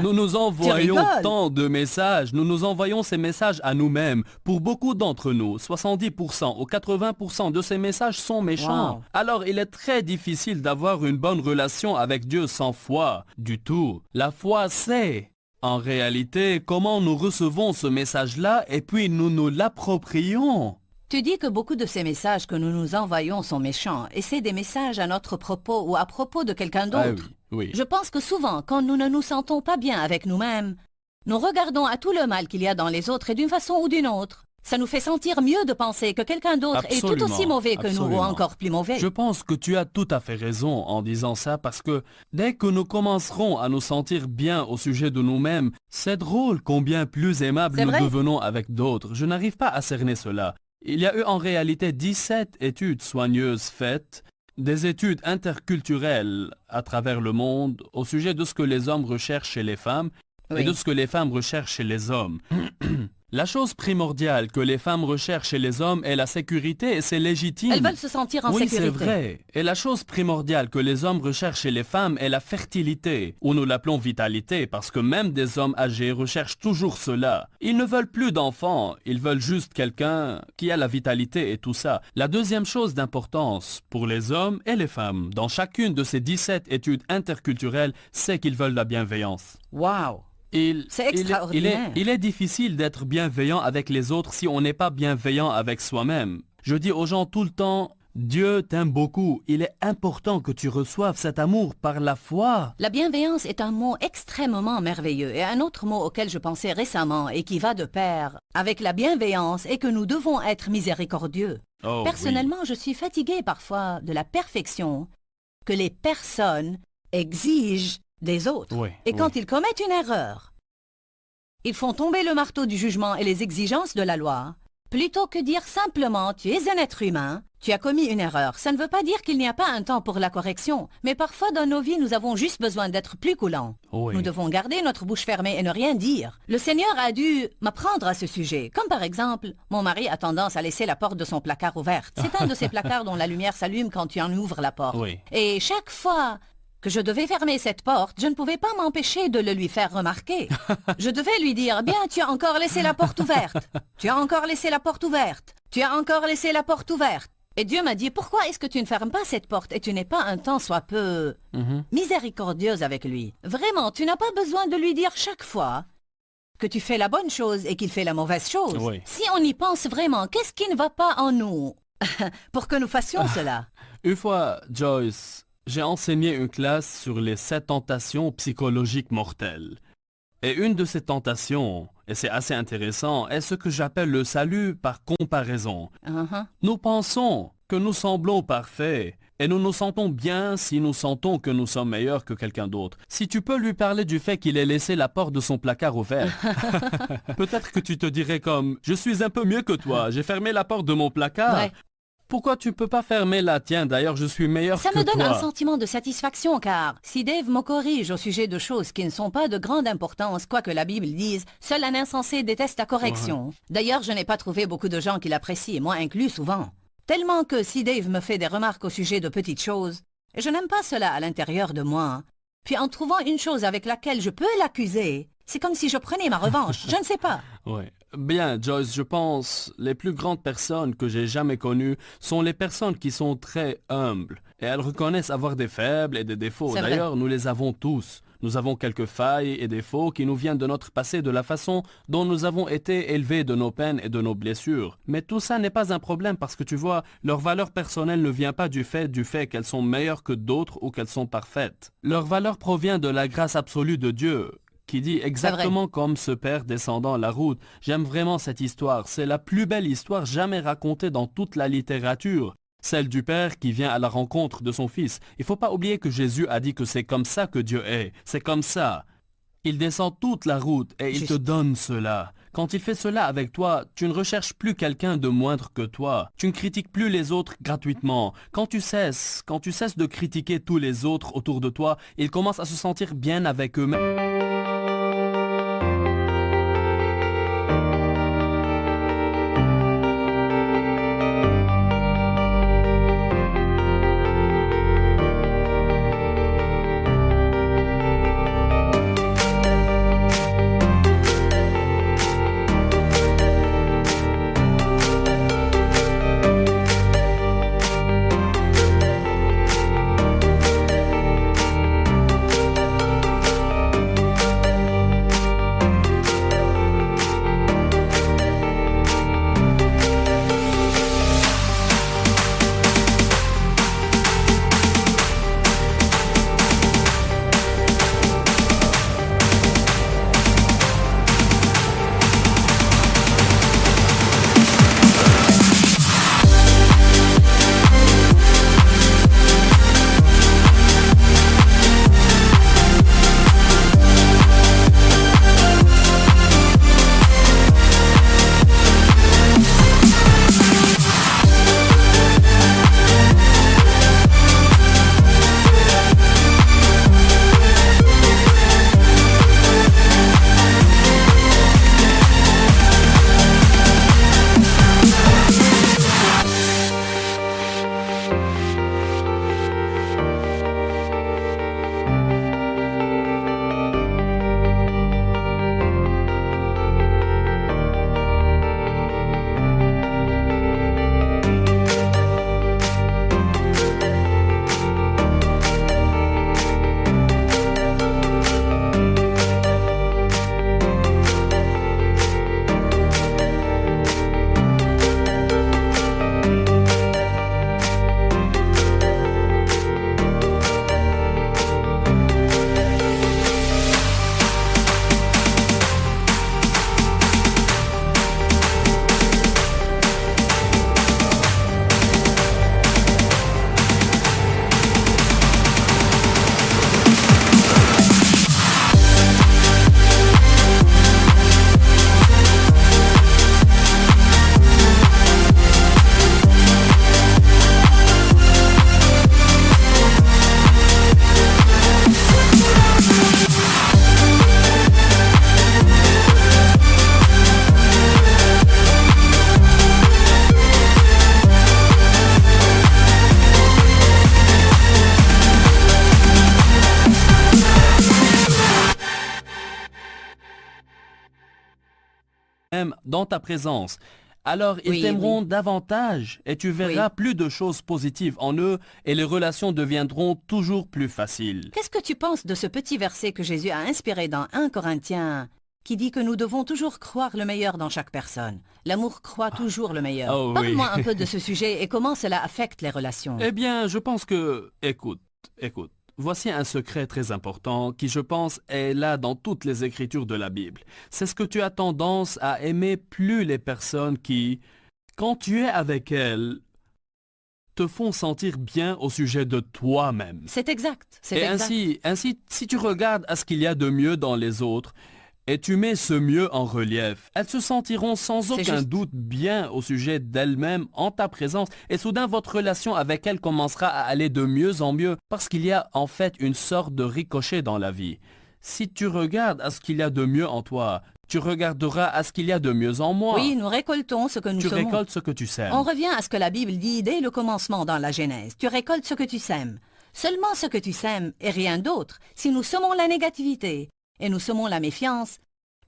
Nous nous envoyons rigoles. tant de messages, nous nous envoyons ces messages à nous-mêmes. Pour beaucoup d'entre nous, 70% ou 80% de ces messages sont méchants. Wow. Alors il est très difficile d'avoir une bonne relation avec Dieu sans foi, du tout. La foi, c'est, en réalité, comment nous recevons ce message-là et puis nous nous l'approprions. Tu dis que beaucoup de ces messages que nous nous envoyons sont méchants, et c'est des messages à notre propos ou à propos de quelqu'un d'autre. Ah oui, oui. Je pense que souvent, quand nous ne nous sentons pas bien avec nous-mêmes, nous regardons à tout le mal qu'il y a dans les autres et d'une façon ou d'une autre. Ça nous fait sentir mieux de penser que quelqu'un d'autre est tout aussi mauvais que nous ou Absolument. encore plus mauvais. Je pense que tu as tout à fait raison en disant ça parce que dès que nous commencerons à nous sentir bien au sujet de nous-mêmes, c'est drôle combien plus aimables C'est nous vrai. devenons avec d'autres. Je n'arrive pas à cerner cela. Il y a eu en réalité 17 études soigneuses faites, des études interculturelles à travers le monde au sujet de ce que les hommes recherchent chez les femmes Oui. et de ce que les femmes recherchent chez les hommes. La chose primordiale que les femmes recherchent chez les hommes est la sécurité et c'est légitime. Elles veulent se sentir en Oui, sécurité. c'est vrai. Et la chose primordiale que les hommes recherchent chez les femmes est la fertilité, ou nous l'appelons vitalité, parce que même des hommes âgés recherchent toujours cela. Ils ne veulent plus d'enfants, ils veulent juste quelqu'un qui a la vitalité et tout ça. La deuxième chose d'importance pour les hommes et les femmes, dans chacune de ces 17 études interculturelles, c'est qu'ils veulent la bienveillance. Wow. C'est extraordinaire. Il est difficile d'être bienveillant avec les autres si on n'est pas bienveillant avec soi-même. Je dis aux gens tout le temps, Dieu t'aime beaucoup. Il est important que tu reçoives cet amour par la foi. La bienveillance est un mot extrêmement merveilleux et un autre mot auquel je pensais récemment et qui va de pair avec la bienveillance est que nous devons être miséricordieux. Oh, Personnellement, je suis fatiguée parfois de la perfection que les personnes exigent des autres. Oui, Et quand oui. ils commettent une erreur, ils font tomber le marteau du jugement et les exigences de la loi, plutôt que dire simplement « tu es un être humain, tu as commis une erreur ». Ça ne veut pas dire qu'il n'y a pas un temps pour la correction, mais parfois dans nos vies, nous avons juste besoin d'être plus coulants. Oui. Nous devons garder notre bouche fermée et ne rien dire. Le Seigneur a dû m'apprendre à ce sujet. Comme par exemple, mon mari a tendance à laisser la porte de son placard ouverte. C'est un de ces placards dont la lumière s'allume quand tu en ouvres la porte. Oui. Et chaque fois que je devais fermer cette porte, je ne pouvais pas m'empêcher de le lui faire remarquer. Je devais lui dire, bien, tu as encore laissé la porte ouverte. Tu as encore laissé la porte ouverte. Tu as encore laissé la porte ouverte. Et Dieu m'a dit, pourquoi est-ce que tu ne fermes pas cette porte et tu n'es pas un tant soit peu miséricordieuse avec lui? Vraiment, tu n'as pas besoin de lui dire chaque fois que tu fais la bonne chose et qu'il fait la mauvaise chose. Oui. Si on y pense vraiment, qu'est-ce qui ne va pas en nous pour que nous fassions cela? Une fois, Joyce, j'ai enseigné une classe sur les 7 tentations psychologiques mortelles. Et une de ces tentations, et c'est assez intéressant, est ce que j'appelle le salut par comparaison. Nous pensons que nous semblons parfaits et nous nous sentons bien si nous sentons que nous sommes meilleurs que quelqu'un d'autre. Si tu peux lui parler du fait qu'il ait laissé la porte de son placard ouverte, peut-être que tu te dirais comme « Je suis un peu mieux que toi, j'ai fermé la porte de mon placard. Ouais. Pourquoi tu peux pas fermer la tienne? D'ailleurs, je suis meilleur Ça que me donne toi. un sentiment de satisfaction car si Dave me corrige au sujet de choses qui ne sont pas de grande importance, quoique la Bible dise « Seul un insensé déteste la correction ». D'ailleurs, je n'ai pas trouvé beaucoup de gens qui l'apprécient, moi inclus souvent. Tellement que si Dave me fait des remarques au sujet de petites choses, et je n'aime pas cela à l'intérieur de moi, puis en trouvant une chose avec laquelle je peux l'accuser, c'est comme si je prenais ma revanche, je ne sais pas. Oui. Bien, Joyce, je pense les plus grandes personnes que j'ai jamais connues sont les personnes qui sont très humbles. Et elles reconnaissent avoir des faibles et des défauts. C'est vrai. D'ailleurs, nous les avons tous. Nous avons quelques failles et défauts qui nous viennent de notre passé, de la façon dont nous avons été élevés, de nos peines et de nos blessures. Mais tout ça n'est pas un problème parce que tu vois, leur valeur personnelle ne vient pas du fait qu'elles sont meilleures que d'autres ou qu'elles sont parfaites. Leur valeur provient de la grâce absolue de Dieu, qui dit exactement comme ce père descendant la route. J'aime vraiment cette histoire. C'est la plus belle histoire jamais racontée dans toute la littérature. Celle du père qui vient à la rencontre de son fils. Il ne faut pas oublier que Jésus a dit que c'est comme ça que Dieu est. C'est comme ça. Il descend toute la route et il Juste. te donne cela. Quand il fait cela avec toi, tu ne recherches plus quelqu'un de moindre que toi. Tu ne critiques plus les autres gratuitement. Quand tu cesses de critiquer tous les autres autour de toi, ils commencent à se sentir bien avec eux-mêmes. Dans ta présence. Alors ils t'aimeront davantage et tu verras plus de choses positives en eux et les relations deviendront toujours plus faciles. Qu'est-ce que tu penses de ce petit verset que Jésus a inspiré dans 1 Corinthiens qui dit que nous devons toujours croire le meilleur dans chaque personne? L'amour croit toujours le meilleur. Oh, Parle-moi un peu de ce sujet et comment cela affecte les relations. Eh bien, je pense que... Écoute. Voici un secret très important qui, je pense, est là dans toutes les écritures de la Bible. C'est ce que tu as tendance à aimer plus les personnes qui, quand tu es avec elles, te font sentir bien au sujet de toi-même. C'est exact. Et ainsi, si tu regardes à ce qu'il y a de mieux dans les autres, et tu mets ce mieux en relief, elles se sentiront sans aucun doute bien au sujet d'elles-mêmes en ta présence. Et soudain, votre relation avec elles commencera à aller de mieux en mieux parce qu'il y a en fait une sorte de ricochet dans la vie. Si tu regardes à ce qu'il y a de mieux en toi, tu regarderas à ce qu'il y a de mieux en moi. Oui, nous récoltons ce que nous semons. Tu récoltes ce que tu sèmes. On revient à ce que la Bible dit dès le commencement dans la Genèse. Tu récoltes ce que tu sèmes. Seulement ce que tu sèmes et rien d'autre. Si nous semons la négativité et nous semons la méfiance,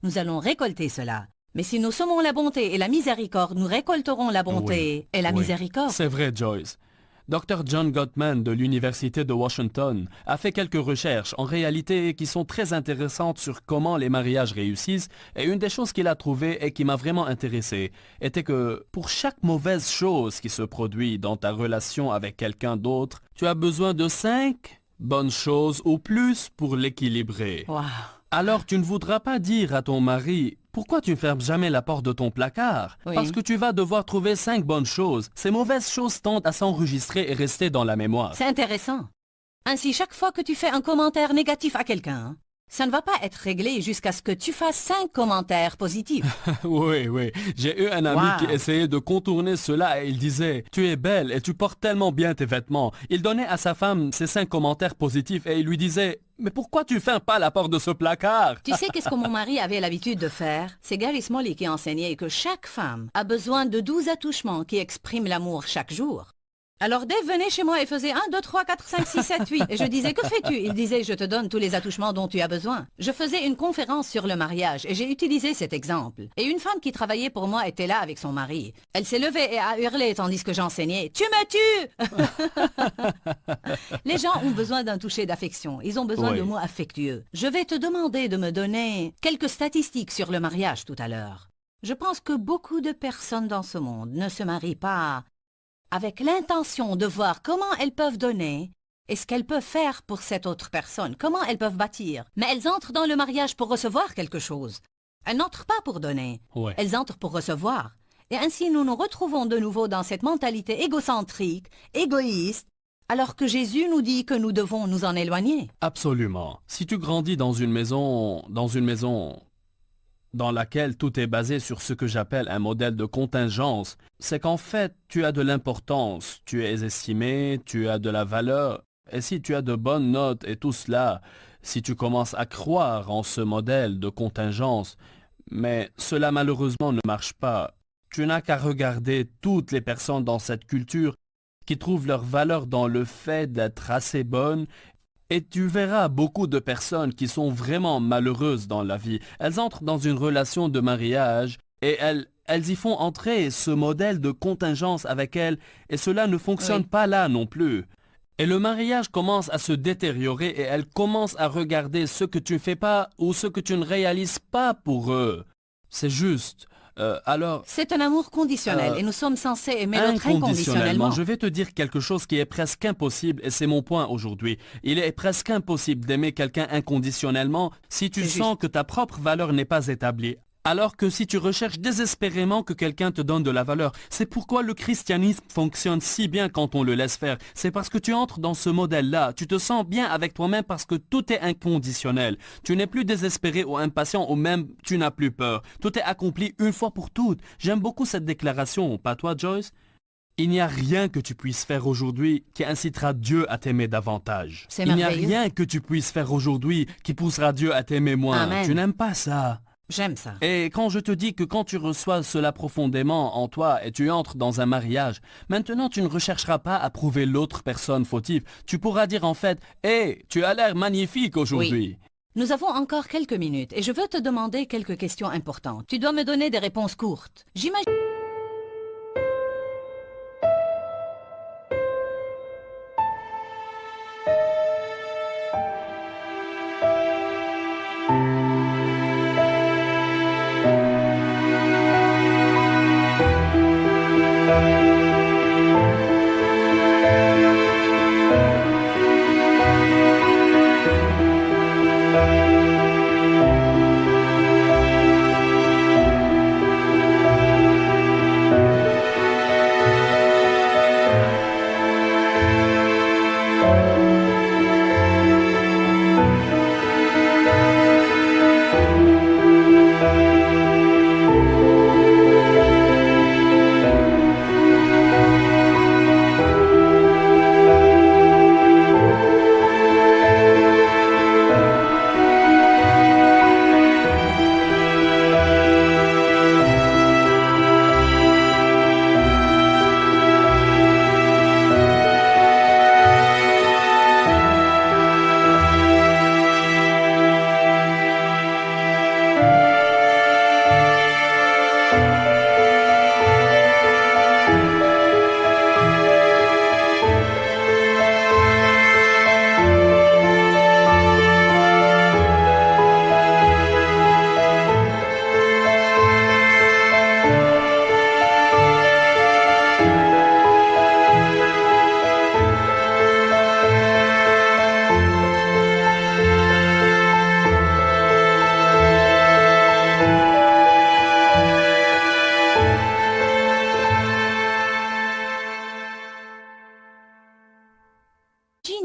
nous allons récolter cela. Mais si nous semons la bonté et la miséricorde, nous récolterons la bonté et la miséricorde. C'est vrai, Joyce. Dr. John Gottman de l'Université de Washington a fait quelques recherches, en réalité, qui sont très intéressantes sur comment les mariages réussissent. Et une des choses qu'il a trouvées et qui m'a vraiment intéressé était que pour chaque mauvaise chose qui se produit dans ta relation avec quelqu'un d'autre, tu as besoin de 5 bonnes choses ou plus pour l'équilibrer. Wow. Alors tu ne voudras pas dire à ton mari « Pourquoi tu ne fermes jamais la porte de ton placard ?» Parce que tu vas devoir trouver 5 bonnes choses. Ces mauvaises choses tendent à s'enregistrer et rester dans la mémoire. C'est intéressant. Ainsi, chaque fois que tu fais un commentaire négatif à quelqu'un, Ça ne va pas être réglé jusqu'à ce que tu fasses 5 commentaires positifs. Oui. J'ai eu un ami Wow. qui essayait de contourner cela et il disait « Tu es belle et tu portes tellement bien tes vêtements ». Il donnait à sa femme ces 5 commentaires positifs et il lui disait « Mais pourquoi tu fermes pas la porte de ce placard ?» Tu sais qu'est-ce que mon mari avait l'habitude de faire? C'est Gary Smalley qui enseignait que chaque femme a besoin de 12 attouchements qui expriment l'amour chaque jour. Alors Dave venait chez moi et faisait 1, 2, 3, 4, 5, 6, 7, 8. Et je disais, que fais-tu? Il disait, je te donne tous les attouchements dont tu as besoin. Je faisais une conférence sur le mariage et j'ai utilisé cet exemple. Et une femme qui travaillait pour moi était là avec son mari. Elle s'est levée et a hurlé tandis que j'enseignais. Tu me tues! Les gens ont besoin d'un toucher d'affection. Ils ont besoin Oui. de mots affectueux. Je vais te demander de me donner quelques statistiques sur le mariage tout à l'heure. Je pense que beaucoup de personnes dans ce monde ne se marient pas avec l'intention de voir comment elles peuvent donner et ce qu'elles peuvent faire pour cette autre personne, comment elles peuvent bâtir. Mais elles entrent dans le mariage pour recevoir quelque chose. Elles n'entrent pas pour donner. Ouais. Elles entrent pour recevoir. Et ainsi, nous nous retrouvons de nouveau dans cette mentalité égocentrique, égoïste, alors que Jésus nous dit que nous devons nous en éloigner. Absolument. Si tu grandis dans une maison dans laquelle tout est basé sur ce que j'appelle un modèle de contingence, c'est qu'en fait, tu as de l'importance, tu es estimé, tu as de la valeur. Et si tu as de bonnes notes et tout cela, si tu commences à croire en ce modèle de contingence, mais cela malheureusement ne marche pas. Tu n'as qu'à regarder toutes les personnes dans cette culture qui trouvent leur valeur dans le fait d'être assez bonnes. Et tu verras beaucoup de personnes qui sont vraiment malheureuses dans la vie. Elles entrent dans une relation de mariage et elles y font entrer ce modèle de contingence avec elles et cela ne fonctionne Oui. pas là non plus. Et le mariage commence à se détériorer et elles commencent à regarder ce que tu ne fais pas ou ce que tu ne réalises pas pour eux. C'est juste. Alors, C'est un amour conditionnel et nous sommes censés aimer l'autre inconditionnellement, inconditionnellement. je vais te dire quelque chose qui est presque impossible et c'est mon point aujourd'hui. Il est presque impossible d'aimer quelqu'un inconditionnellement si tu C'est sens juste. que ta propre valeur n'est pas établie. Alors que si tu recherches désespérément que quelqu'un te donne de la valeur, c'est pourquoi le christianisme fonctionne si bien quand on le laisse faire. C'est parce que tu entres dans ce modèle-là, tu te sens bien avec toi-même parce que tout est inconditionnel. Tu n'es plus désespéré ou impatient ou même tu n'as plus peur. Tout est accompli une fois pour toutes. J'aime beaucoup cette déclaration, pas toi Joyce? Il n'y a rien que tu puisses faire aujourd'hui qui incitera Dieu à t'aimer davantage. C'est Il n'y a merveilleux. rien que tu puisses faire aujourd'hui qui poussera Dieu à t'aimer moins. Amen. Tu n'aimes pas ça. J'aime ça. Et quand je te dis que quand tu reçois cela profondément en toi et tu entres dans un mariage, maintenant tu ne rechercheras pas à prouver l'autre personne fautive. Tu pourras dire en fait « Hé, tu as l'air magnifique aujourd'hui Nous avons encore quelques minutes et je veux te demander quelques questions importantes. Tu dois me donner des réponses courtes. J'imagine...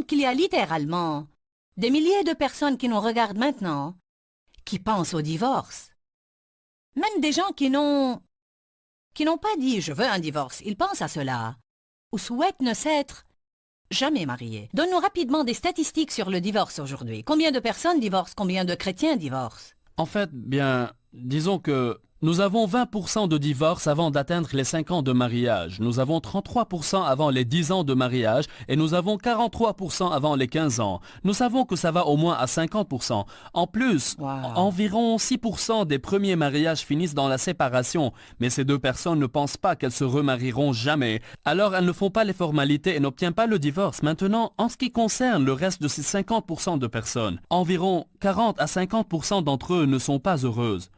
qu'il y a littéralement Des milliers de personnes qui nous regardent maintenant, qui pensent au divorce. Même des gens qui n'ont pas dit « je veux un divorce », ils pensent à cela, ou souhaitent ne s'être jamais mariés. Donne-nous rapidement des statistiques sur le divorce aujourd'hui. Combien de personnes divorcent? Combien de chrétiens divorcent? En fait, bien, disons que nous avons 20% de divorces avant d'atteindre les 5 ans de mariage. Nous avons 33% avant les 10 ans de mariage et nous avons 43% avant les 15 ans. Nous savons que ça va au moins à 50%. En plus, environ 6% des premiers mariages finissent dans la séparation. Mais ces deux personnes ne pensent pas qu'elles se remarieront jamais. Alors elles ne font pas les formalités et n'obtiennent pas le divorce. Maintenant, en ce qui concerne le reste de ces 50% de personnes, environ 40 à 50% d'entre eux ne sont pas heureuses.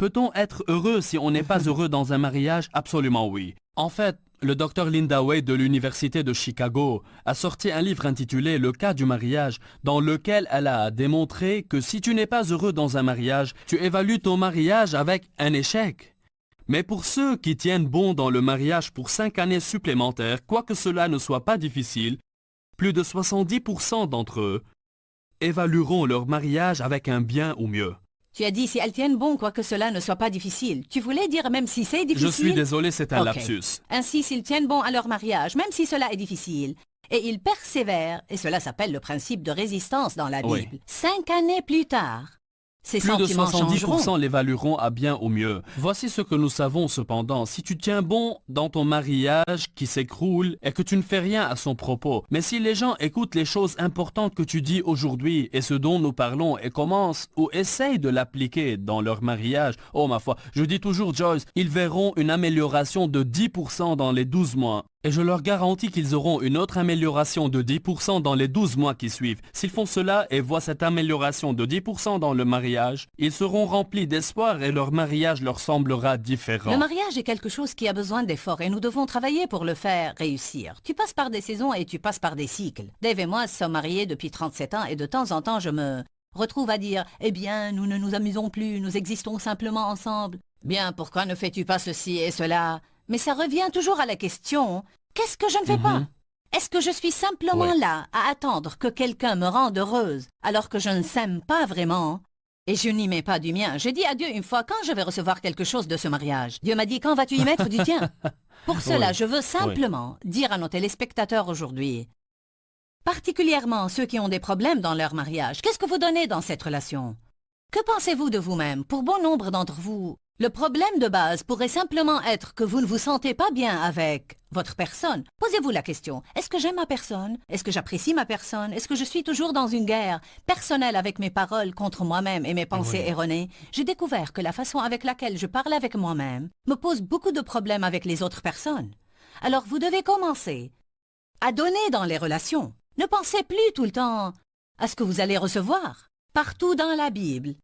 Peut-on être heureux si on n'est pas heureux dans un mariage? Absolument oui. En fait, le Dr Linda Wade de l'Université de Chicago a sorti un livre intitulé « Le cas du mariage » dans lequel elle a démontré que si tu n'es pas heureux dans un mariage, tu évalues ton mariage avec un échec. Mais pour ceux qui tiennent bon dans le mariage pour 5 années supplémentaires, quoique cela ne soit pas difficile, plus de 70% d'entre eux évalueront leur mariage avec un bien ou mieux. Tu as dit si elles tiennent bon, quoique cela ne soit pas difficile. Tu voulais dire même si c'est difficile? Je suis désolé, c'est un lapsus. Ainsi, s'ils tiennent bon à leur mariage, même si cela est difficile, et ils persévèrent, et cela s'appelle le principe de résistance dans la Bible. Oui. 5 années plus tard, ces plus de sentiments 70% changeront. l'évalueront à bien ou mieux. Voici ce que nous savons cependant. Si tu tiens bon dans ton mariage qui s'écroule et que tu ne fais rien à son propos, mais si les gens écoutent les choses importantes que tu dis aujourd'hui et ce dont nous parlons et commencent ou essayent de l'appliquer dans leur mariage, oh ma foi, je dis toujours Joyce, ils verront une amélioration de 10% dans les 12 mois. Et je leur garantis qu'ils auront une autre amélioration de 10% dans les 12 mois qui suivent. S'ils font cela et voient cette amélioration de 10% dans le mariage, ils seront remplis d'espoir et leur mariage leur semblera différent. Le mariage est quelque chose qui a besoin d'efforts et nous devons travailler pour le faire réussir. Tu passes par des saisons et tu passes par des cycles. Dave et moi sommes mariés depuis 37 ans et de temps en temps je me retrouve à dire « Eh bien, nous ne nous amusons plus, nous existons simplement ensemble. Bien, pourquoi ne fais-tu pas ceci et cela ?» Mais ça revient toujours à la question, qu'est-ce que je ne fais pas? Est-ce que je suis simplement là à attendre que quelqu'un me rende heureuse alors que je ne s'aime pas vraiment et je n'y mets pas du mien? J'ai dit à Dieu une fois quand je vais recevoir quelque chose de ce mariage. Dieu m'a dit quand vas-tu y mettre du tien? Pour cela, je veux simplement dire à nos téléspectateurs aujourd'hui, particulièrement ceux qui ont des problèmes dans leur mariage, qu'est-ce que vous donnez dans cette relation? Que pensez-vous de vous-même? Pour bon nombre d'entre vous, le problème de base pourrait simplement être que vous ne vous sentez pas bien avec votre personne. Posez-vous la question, est-ce que j'aime ma personne? Est-ce que j'apprécie ma personne? Est-ce que je suis toujours dans une guerre personnelle avec mes paroles contre moi-même et mes pensées erronées? J'ai découvert que la façon avec laquelle je parle avec moi-même me pose beaucoup de problèmes avec les autres personnes. Alors vous devez commencer à donner dans les relations. Ne pensez plus tout le temps à ce que vous allez recevoir. Partout dans la Bible,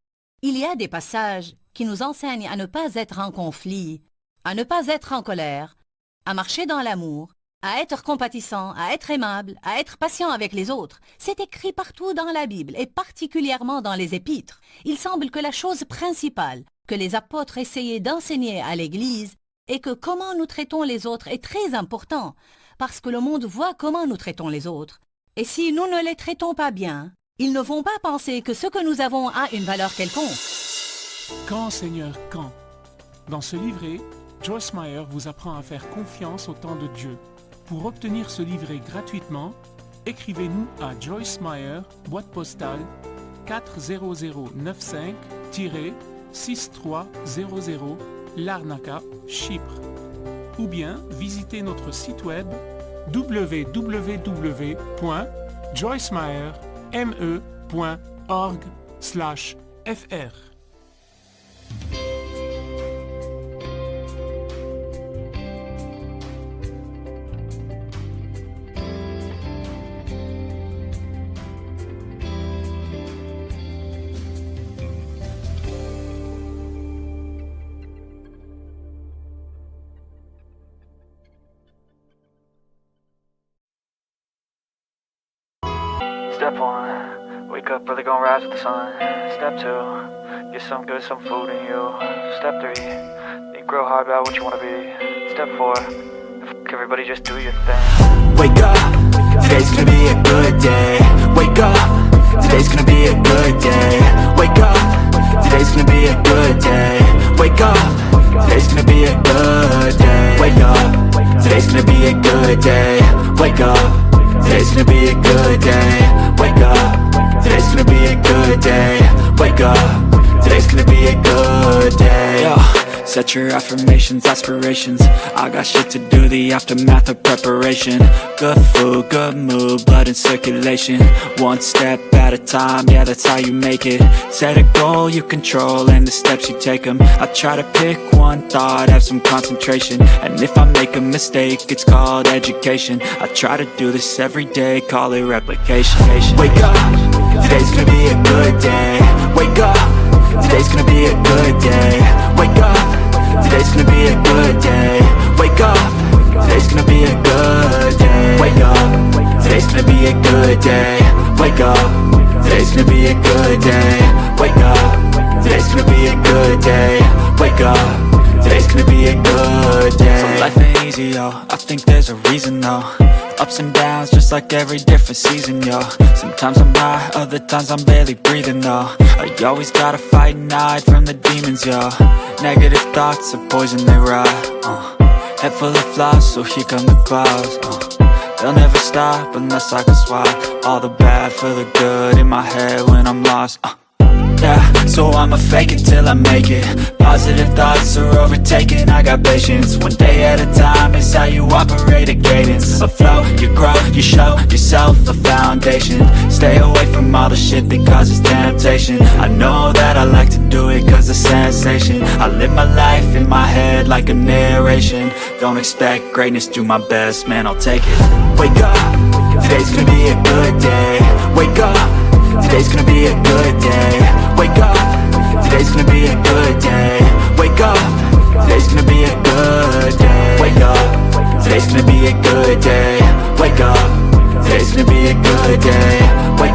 il y a des passages qui nous enseignent à ne pas être en conflit, à ne pas être en colère, à marcher dans l'amour, à être compatissant, à être aimable, à être patient avec les autres. C'est écrit partout dans la Bible et particulièrement dans les épîtres. Il semble que la chose principale que les apôtres essayaient d'enseigner à l'Église est que comment nous traitons les autres est très important parce que le monde voit comment nous traitons les autres. Et si nous ne les traitons pas bien, ils ne vont pas penser que ce que nous avons a une valeur quelconque. Quand, Seigneur, quand? Dans ce livret, Joyce Meyer vous apprend à faire confiance au temps de Dieu. Pour obtenir ce livret gratuitement, écrivez-nous à Joyce Meyer, boîte postale 40095-6300, Larnaca, Chypre. Ou bien visitez notre site web www.joycemeyer.org/fr. Step 1, wake up early, gonna rise with the sun. Step 2, get some food in you. Step 3, think real hard about what you wanna be. Step 4, everybody just do your thing. Wake up, today's gonna be a good day. Wake up, Today's gonna be a good day. Wake up. Today's gonna be a good day. Wake up. Today's gonna be a good day. Wake up. Today's gonna be a good day. Wake up. Today's gonna be a good day. Wake up. Today's gonna be a good day. Wake up. Today's gonna be a good day. Yo, set your affirmations, aspirations. I got shit to do, the aftermath of preparation. Good food, good mood, blood in circulation. One step at a time, yeah, that's how you make it. Set a goal you control and the steps you take them. I try to pick one thought, have some concentration. And if I make a mistake, it's called education. I try to do this every day, call it replication. Wake up, today's gonna be a good day. Wake up, today's gonna be a good day. Wake up, today's gonna be a good day. Wake up, today's gonna be a good day. Wake up, today's gonna be a good day. Wake up, today's gonna be a good day. Wake up, today's gonna be a good day. Wake up, today's gonna be a good day. So life ain't easy, yo, I think there's a reason though. Ups and downs, just like every different season, yo. Sometimes I'm high, other times I'm barely breathing, though. I always gotta fight and hide from the demons, yo. Negative thoughts are poison, they rot. Head full of flies, so here come the clouds. They'll never stop unless I can swap all the bad for the good in my head when I'm lost. Yeah, so I'ma fake it till I make it. Positive thoughts are overtaken, I got patience. One day at a time is how you operate a cadence. A flow, you grow, you show yourself a foundation. Stay away from all the shit that causes temptation. I know that I like to do it cause it's sensation. I live my life in my head like a narration. Don't expect greatness, do my best, man, I'll take it. Wake up, today's gonna be a good day. Wake up, today's gonna be a good day. Wake up, today's gonna be a good day. Wake up, today's gonna be a good day. Wake up, today's gonna be a good day. Wake up, today's gonna be a good day. Wake